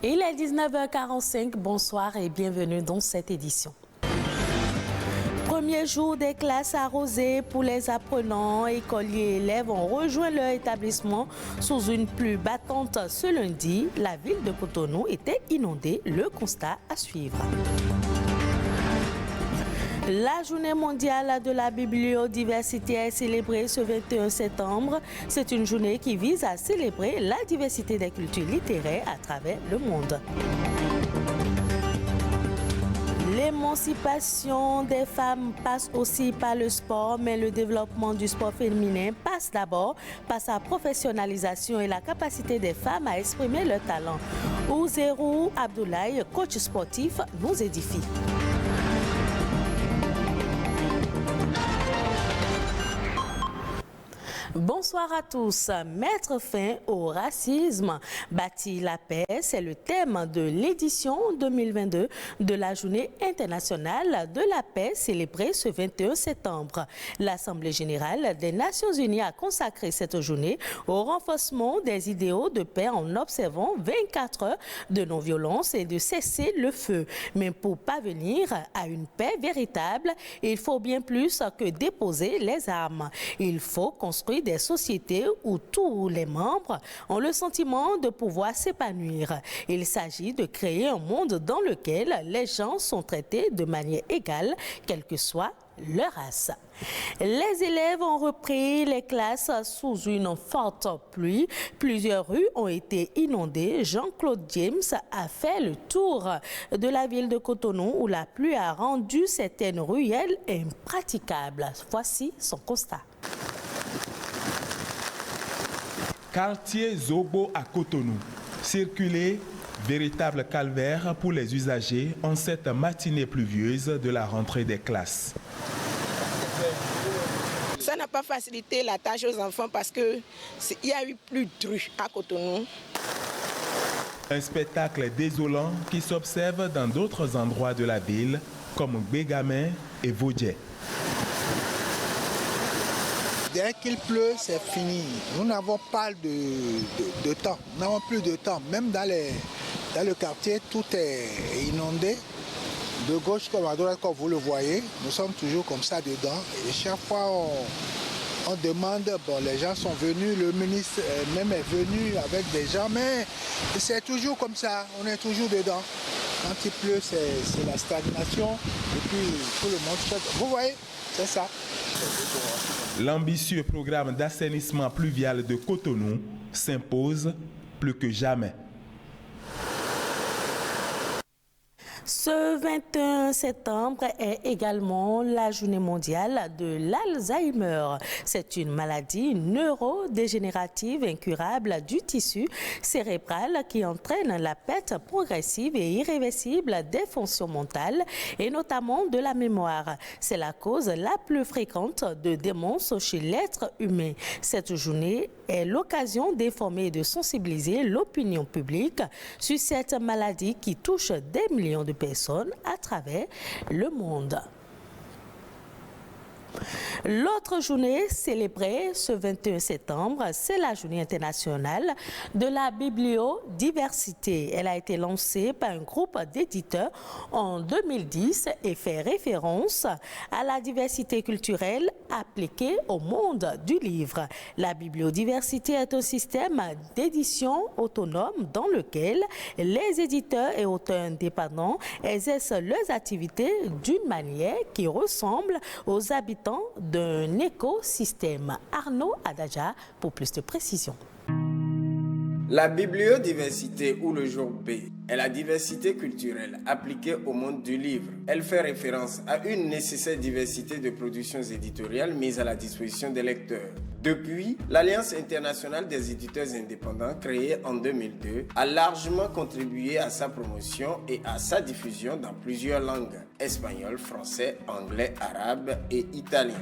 Il est 19h45, bonsoir et bienvenue dans cette édition. Premier jour des classes arrosées pour les apprenants, écoliers et élèves ont rejoint leur établissement sous une pluie battante ce lundi. La ville de Cotonou était inondée, le constat à suivre. La journée mondiale de la bibliodiversité est célébrée ce 21 septembre. C'est une journée qui vise à célébrer la diversité des cultures littéraires à travers le monde. L'émancipation des femmes passe aussi par le sport, mais le développement du sport féminin passe d'abord par sa professionnalisation et la capacité des femmes à exprimer leur talent. Ouzerou Abdoulaye, coach sportif, nous édifie. Bonsoir à tous. Mettre fin au racisme, bâtir la paix, c'est le thème de l'édition 2022 de la Journée internationale de la paix célébrée ce 21 septembre. L'Assemblée générale des Nations unies a consacré cette journée au renforcement des idéaux de paix en observant 24 heures de non-violence et de cesser le feu. Mais pour parvenir à une paix véritable, il faut bien plus que déposer les armes. Il faut construire des sociétés où tous les membres ont le sentiment de pouvoir s'épanouir. Il s'agit de créer un monde dans lequel les gens sont traités de manière égale, quelle que soit leur race. Les élèves ont repris les classes sous une forte pluie. Plusieurs rues ont été inondées. Jean-Claude James a fait le tour de la ville de Cotonou où la pluie a rendu certaines ruelles impraticables. Voici son constat. Quartier Zobo à Cotonou. Circuler, véritable calvaire pour les usagers en cette matinée pluvieuse de la rentrée des classes. Ça n'a pas facilité la tâche aux enfants parce qu'il y a eu plus de rues à Cotonou. Un spectacle désolant qui s'observe dans d'autres endroits de la ville comme Bégamin et Vaudier. Dès qu'il pleut, c'est fini. Nous n'avons pas de temps. Nous n'avons plus de temps. Même dans le quartier, tout est inondé. De gauche comme à droite, comme vous le voyez, nous sommes toujours comme ça dedans. Et chaque fois, on demande, les gens sont venus, le ministre même est venu avec des gens, mais c'est toujours comme ça, on est toujours dedans. Quand il pleut, c'est la stagnation. Et puis, tout le monde, vous voyez, c'est ça. L'ambitieux programme d'assainissement pluvial de Cotonou s'impose plus que jamais. Ce 21 septembre est également la journée mondiale de l'Alzheimer. C'est une maladie neurodégénérative incurable du tissu cérébral qui entraîne la perte progressive et irréversible des fonctions mentales et notamment de la mémoire. C'est la cause la plus fréquente de démence chez l'être humain. Cette journée est l'occasion d'informer et de sensibiliser l'opinion publique sur cette maladie qui touche des millions de personnes à travers le monde. L'autre journée célébrée ce 21 septembre, c'est la journée internationale de la bibliodiversité. Elle a été lancée par un groupe d'éditeurs en 2010 et fait référence à la diversité culturelle appliquée au monde du livre. La bibliodiversité est un système d'édition autonome dans lequel les éditeurs et auteurs indépendants exercent leurs activités d'une manière qui ressemble aux habitants d'un écosystème. Arnaud Adaja pour plus de précision. La bibliodiversité ou le jour B est la diversité culturelle appliquée au monde du livre. Elle fait référence à une nécessaire diversité de productions éditoriales mises à la disposition des lecteurs. Depuis, l'Alliance internationale des éditeurs indépendants, créée en 2002, a largement contribué à sa promotion et à sa diffusion dans plusieurs langues: espagnol, français, anglais, arabe et italien.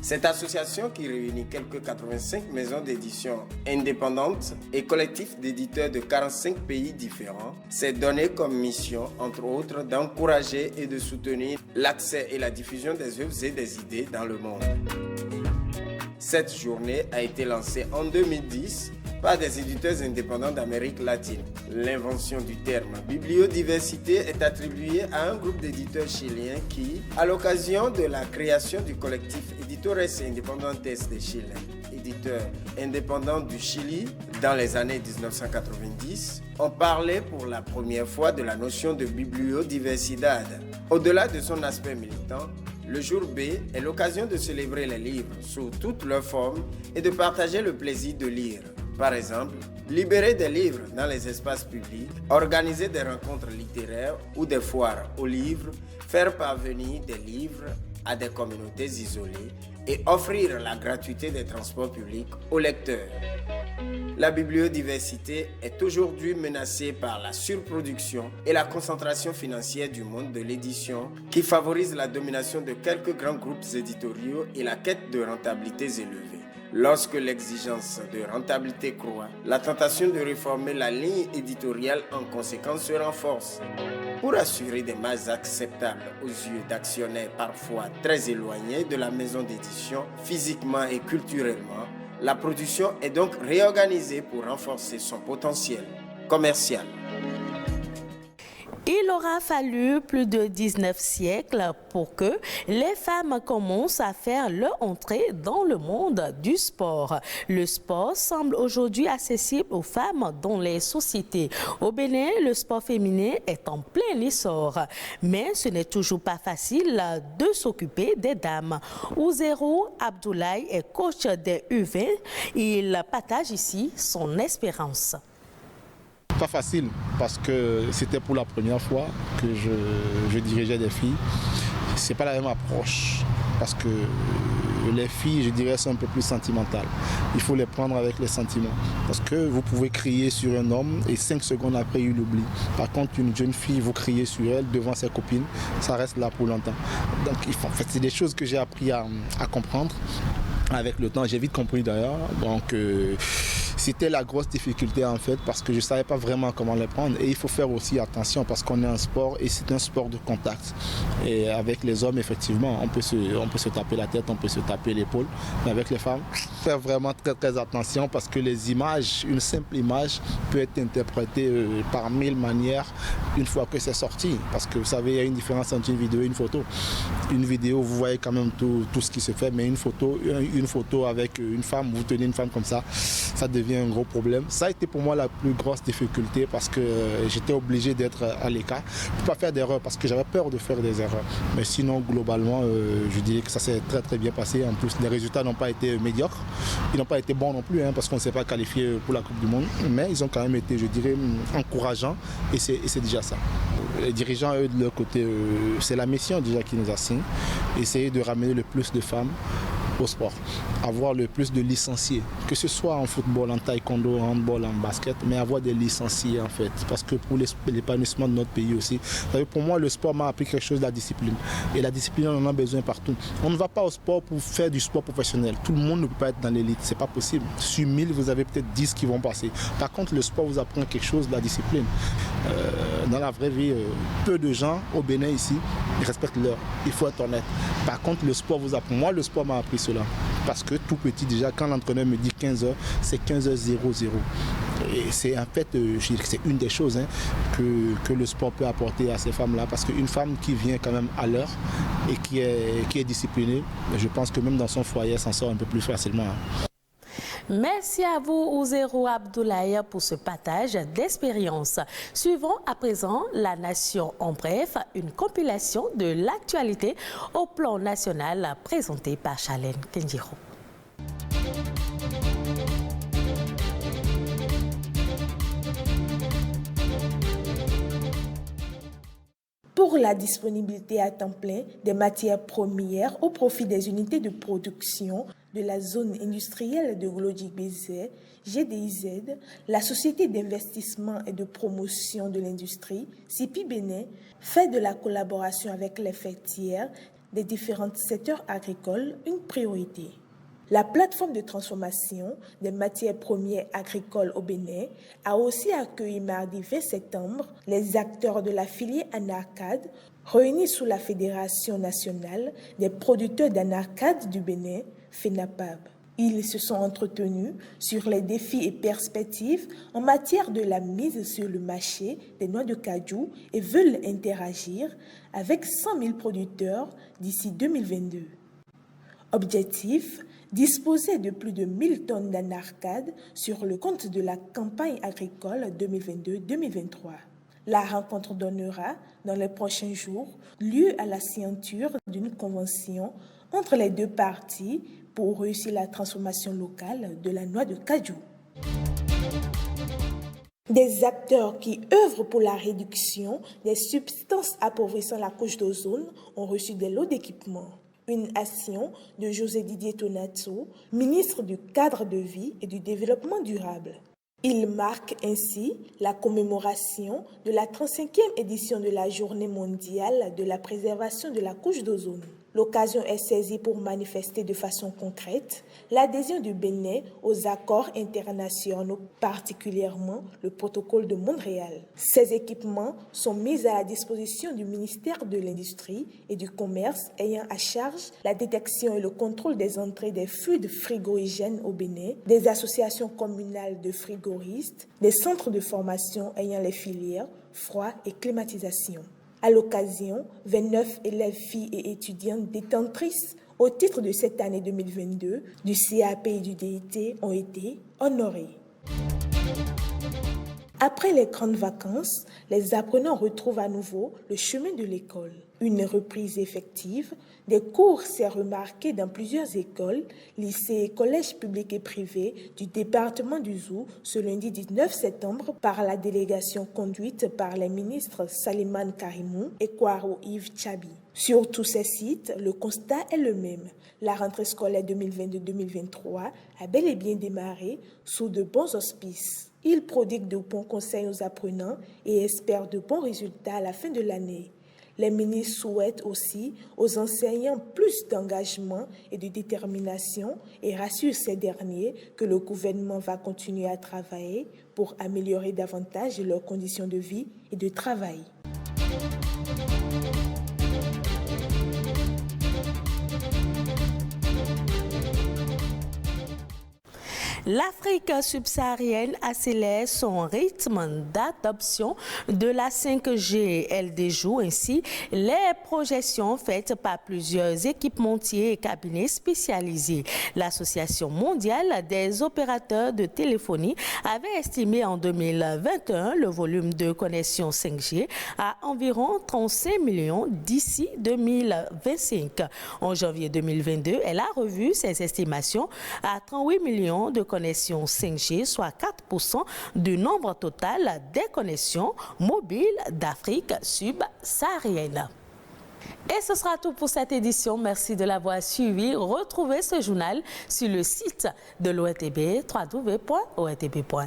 Cette association, qui réunit quelques 85 maisons d'édition indépendantes et collectifs d'éditeurs de 45 pays différents, s'est donnée comme mission, entre autres, d'encourager et de soutenir l'accès et la diffusion des œuvres et des idées dans le monde. Cette journée a été lancée en 2010 par des éditeurs indépendants d'Amérique latine. L'invention du terme bibliodiversité est attribuée à un groupe d'éditeurs chiliens qui, à l'occasion de la création du collectif Editores Independientes de Chile, éditeurs indépendants du Chili dans les années 1990, ont parlé pour la première fois de la notion de bibliodiversidad. Au-delà de son aspect militant, le jour B est l'occasion de célébrer les livres sous toutes leurs formes et de partager le plaisir de lire. Par exemple, libérer des livres dans les espaces publics, organiser des rencontres littéraires ou des foires aux livres, faire parvenir des livres à des communautés isolées et offrir la gratuité des transports publics aux lecteurs. La bibliodiversité est aujourd'hui menacée par la surproduction et la concentration financière du monde de l'édition qui favorise la domination de quelques grands groupes éditoriaux et la quête de rentabilités élevées. Lorsque l'exigence de rentabilité croît, la tentation de réformer la ligne éditoriale en conséquence se renforce. Pour assurer des marges acceptables aux yeux d'actionnaires parfois très éloignés de la maison d'édition, physiquement et culturellement, la production est donc réorganisée pour renforcer son potentiel commercial. Il aura fallu plus de 19 siècles pour que les femmes commencent à faire leur entrée dans le monde du sport. Le sport semble aujourd'hui accessible aux femmes dans les sociétés. Au Bénin, le sport féminin est en plein essor. Mais ce n'est toujours pas facile de s'occuper des dames. Ouzero Abdoulaye est coach des U20. Il partage ici son expérience. Pas facile parce que c'était pour la première fois que je dirigeais des filles. C'est pas la même approche parce que les filles, je dirais, sont un peu plus sentimentales. Il faut les prendre avec les sentiments parce que vous pouvez crier sur un homme et 5 secondes après il l'oublie. Par contre, une jeune fille, vous criez sur elle devant ses copines, ça reste là pour longtemps. Donc, en fait, c'est des choses que j'ai appris à comprendre avec le temps. J'ai vite compris d'ailleurs. Donc, c'était la grosse difficulté en fait parce que je ne savais pas vraiment comment les prendre et il faut faire aussi attention parce qu'on est un sport et c'est un sport de contact. Et avec les hommes, effectivement, on peut se taper la tête, on peut se taper l'épaule. Mais avec les femmes, faire vraiment très très attention parce que les images, une simple image peut être interprétée par 1000 manières une fois que c'est sorti. Parce que vous savez, il y a une différence entre une vidéo et une photo. Une vidéo, vous voyez quand même tout ce qui se fait, mais une photo avec une femme, vous tenez une femme comme ça devient un gros problème. Ça a été pour moi la plus grosse difficulté parce que j'étais obligé d'être à l'écart pour ne pas faire d'erreurs parce que j'avais peur de faire des erreurs. Mais sinon, globalement, je dirais que ça s'est très très bien passé. En plus, les résultats n'ont pas été médiocres. Ils n'ont pas été bons non plus parce qu'on ne s'est pas qualifié pour la Coupe du Monde. Mais ils ont quand même été, je dirais, encourageants et c'est déjà ça. Les dirigeants, eux, de leur côté, c'est la mission déjà qui nous assigne. Essayer de ramener le plus de femmes au sport, avoir le plus de licenciés, que ce soit en football, en taekwondo, en handball, en basket, mais avoir des licenciés en fait, parce que pour l'épanouissement de notre pays aussi. Pour moi, le sport m'a appris quelque chose de la discipline, et la discipline, on en a besoin partout. On ne va pas au sport pour faire du sport professionnel, tout le monde ne peut pas être dans l'élite, c'est pas possible. Sur 1000, vous avez peut-être 10 qui vont passer. Par contre, le sport vous apprend quelque chose de la discipline. Dans la vraie vie, peu de gens au Bénin ici, ils respectent l'heure, il faut être honnête. Par contre, le sport vous apprend, moi le sport m'a appris cela. Parce que tout petit déjà, quand l'entraîneur me dit 15h, c'est 15h00. Et c'est en fait, je dirais que c'est une des choses que le sport peut apporter à ces femmes-là. Parce qu'une femme qui vient quand même à l'heure et qui est disciplinée, je pense que même dans son foyer, elle s'en sort un peu plus facilement. Merci à vous, Ouzero Abdoulaye, pour ce partage d'expérience. Suivons à présent La Nation en bref, une compilation de l'actualité au plan national présentée par Chalène Kenjiro. Pour la disponibilité à temps plein des matières premières au profit des unités de production de la zone industrielle de Glodjik-Bézé, GDIZ, la société d'investissement et de promotion de l'industrie, CIPI Bénin, fait de la collaboration avec les fêtières des différents secteurs agricoles une priorité. La plateforme de transformation des matières premières agricoles au Bénin a aussi accueilli mardi 20 septembre les acteurs de la filière Anarcade réunis sous la Fédération nationale des producteurs d'Anarcade du Bénin, FENAPAB. Ils se sont entretenus sur les défis et perspectives en matière de la mise sur le marché des noix de cajou et veulent interagir avec 100 000 producteurs d'ici 2022. Objectif, disposer de plus de 1000 tonnes d'anarcade sur le compte de la campagne agricole 2022-2023. La rencontre donnera, dans les prochains jours, lieu à la signature d'une convention entre les deux parties pour réussir la transformation locale de la noix de cajou. Des acteurs qui œuvrent pour la réduction des substances appauvrissant la couche d'ozone ont reçu des lots d'équipement. Une action de José Didier Tonazzo, ministre du Cadre de vie et du Développement durable. Il marque ainsi la commémoration de la 35e édition de la Journée mondiale de la préservation de la couche d'ozone. L'occasion est saisie pour manifester de façon concrète l'adhésion du Bénin aux accords internationaux, particulièrement le protocole de Montréal. Ces équipements sont mis à la disposition du ministère de l'Industrie et du Commerce ayant à charge la détection et le contrôle des entrées des fluides frigorigènes au Bénin, des associations communales de frigoristes, des centres de formation ayant les filières froid et climatisation. À l'occasion, 29 élèves, filles et étudiantes détentrices au titre de cette année 2022 du CAP et du DIT ont été honorés. Après les grandes vacances, les apprenants retrouvent à nouveau le chemin de l'école. Une reprise effective des cours s'est remarquée dans plusieurs écoles, lycées et collèges publics et privés du département du Zou ce lundi 19 septembre par la délégation conduite par les ministres Salimane Karimou et Kwaro Yves Tchabi. Sur tous ces sites, le constat est le même. La rentrée scolaire 2022-2023 a bel et bien démarré sous de bons auspices. Ils prodiguent de bons conseils aux apprenants et espèrent de bons résultats à la fin de l'année. Les ministres souhaitent aussi aux enseignants plus d'engagement et de détermination et rassurent ces derniers que le gouvernement va continuer à travailler pour améliorer davantage leurs conditions de vie et de travail. L'Afrique subsaharienne accélère son rythme d'adoption de la 5G. Elle déjoue ainsi les projections faites par plusieurs équipementiers et cabinets spécialisés. L'Association mondiale des opérateurs de téléphonie avait estimé en 2021 le volume de connexions 5G à environ 35 millions d'ici 2025. En janvier 2022, elle a revu ses estimations à 38 millions de connexions 5G, soit 4% du nombre total des connexions mobiles d'Afrique subsaharienne. Et ce sera tout pour cette édition. Merci de l'avoir suivi. Retrouvez ce journal sur le site de l'ORTB, www.ortb.pj.